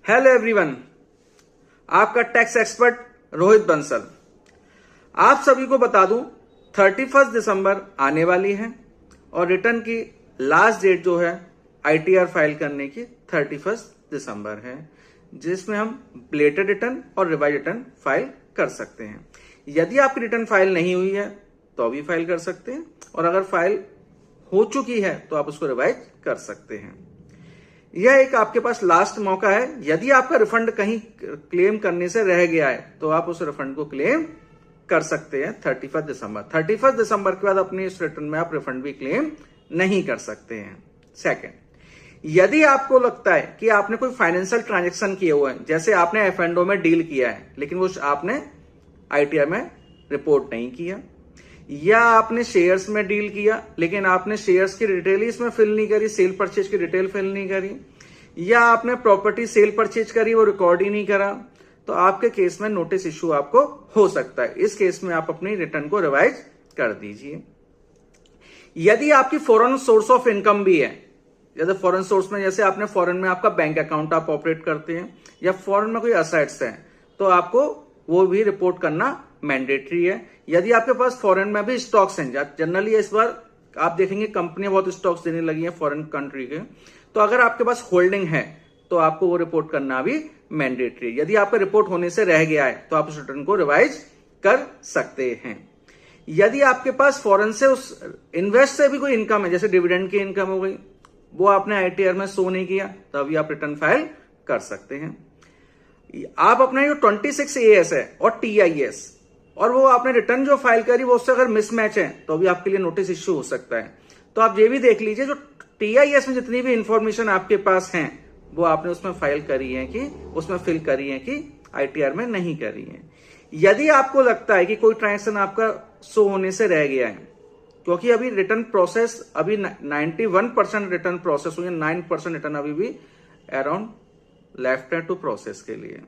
Hello everyone, आपका tax expert Rohit Bansal. आप सभी को बता दूं 31 दिसंबर आने वाली है और रिटर्न की लास्ट डेट जो है आईटीआर फाइल करने की 31 दिसंबर है, जिसमें हम बेलेटेड रिटर्न और रिवाइज रिटर्न फाइल कर सकते हैं। यदि आपकी रिटर्न फाइल नहीं हुई है तो अभी फाइल कर सकते हैं, और अगर फाइल हो चुकी है तो आप उसको रिवाइज कर सकते हैं। यह एक आपके पास लास्ट मौका है। यदि आपका रिफंड कहीं क्लेम करने से रह गया है तो आप उस रिफंड को क्लेम कर सकते हैं 31 दिसंबर। 31 दिसंबर के बाद अपनी इस रिटर्न में आप रिफंड भी क्लेम नहीं कर सकते हैं। सेकंड, यदि आपको लगता है कि आपने कोई फाइनेंशियल ट्रांजैक्शन किए हुए हैं, जैसे आपने एफ&ओ में डील किया है लेकिन वो आपने आईटीआर में रिपोर्ट नहीं किया, या आपने शेयर्स में डील किया लेकिन आपने शेयर्स की डिटेल इसमें फिल नहीं करी, सेल परचेज की डिटेल फिल नहीं करी, या आपने प्रॉपर्टी सेल परचेज करी वो रिकॉर्ड ही नहीं करा, तो आपके केस में नोटिस इश्यू आपको हो सकता है। इस केस में आप अपनी रिटर्न को रिवाइज कर दीजिए। यदि आपकी फॉरेन सोर्स ऑफ इनकम भी है, जैसे फॉरेन सोर्स में जैसे आपने फॉरेन में आपका बैंक अकाउंट आप ऑपरेट करते हैं या फॉरेन में कोई असेट्स हैं, तो आपको वो भी रिपोर्ट करना मैंडेटरी है। यदि आपके पास फॉरेन में भी स्टॉक्स हैं, जनरली इस बार आप देखेंगे कंपनियां बहुत स्टॉक्स देने लगी हैं फॉरेन कंट्री के, तो अगर आपके पास होल्डिंग है तो आपको वो रिपोर्ट करना भी मैंडेटरी है। यदि आपका रिपोर्ट होने से रह गया है तो आप उस रिटर्न को रिवाइज कर सकते हैं। यदि आपके पास फॉरेन से उस इन्वेस्ट से भी कोई इनकम है, जैसे डिविडेंड की इनकम हो गई, वो आपने आईटीआर में शो नहीं किया, तो अभी आप रिटर्न फाइल कर सकते हैं। आप अपना जो 26AS है और TIS, और वो आपने रिटर्न जो फाइल करी वो उससे अगर मिसमैच है तो भी आपके लिए नोटिस इश्यू हो सकता है। तो आप ये भी देख लीजिए जो TIS में जितनी भी इंफॉर्मेशन आपके पास है वो आपने उसमें फाइल करी है कि उसमें फिल करी है कि आईटीआर में नहीं करी है। यदि आपको लगता है कि कोई ट्रांजेक्शन आपका शो होने से रह गया है, क्योंकि अभी रिटर्न प्रोसेस अभी 91% रिटर्न प्रोसेस हुई है, 9% रिटर्न अभी भी अराउंड लेफ्ट है टू प्रोसेस के लिए।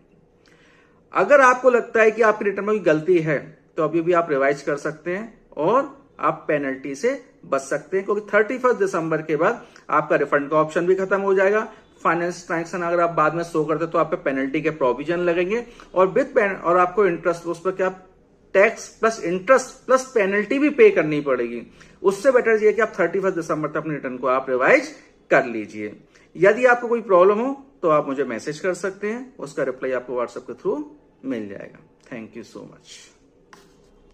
अगर आपको लगता है कि आपकी रिटर्न में कोई गलती है तो अभी भी आप रिवाइज कर सकते हैं और आप पेनल्टी से बच सकते हैं, क्योंकि 31 दिसंबर के बाद आपका रिफंड का ऑप्शन भी खत्म हो जाएगा। फाइनेंस ट्रांजेक्शन अगर आप बाद में शो करते तो आप पे पेनल्टी के प्रोविजन लगेंगे और आपको इंटरेस्ट उस पर क्या tax plus interest plus penalty भी पे करनी पड़ेगी। उससे बेटर ये कि आप 31 दिसंबर तक अपनी रिटर्न को आप रिवाइज कर लीजिए। यदि आपको कोई प्रॉब्लम हो तो आप मुझे मैसेज कर सकते हैं, उसका रिप्लाई आपको व्हाट्सएप के थ्रू मिल जाएगा। Thank you so much.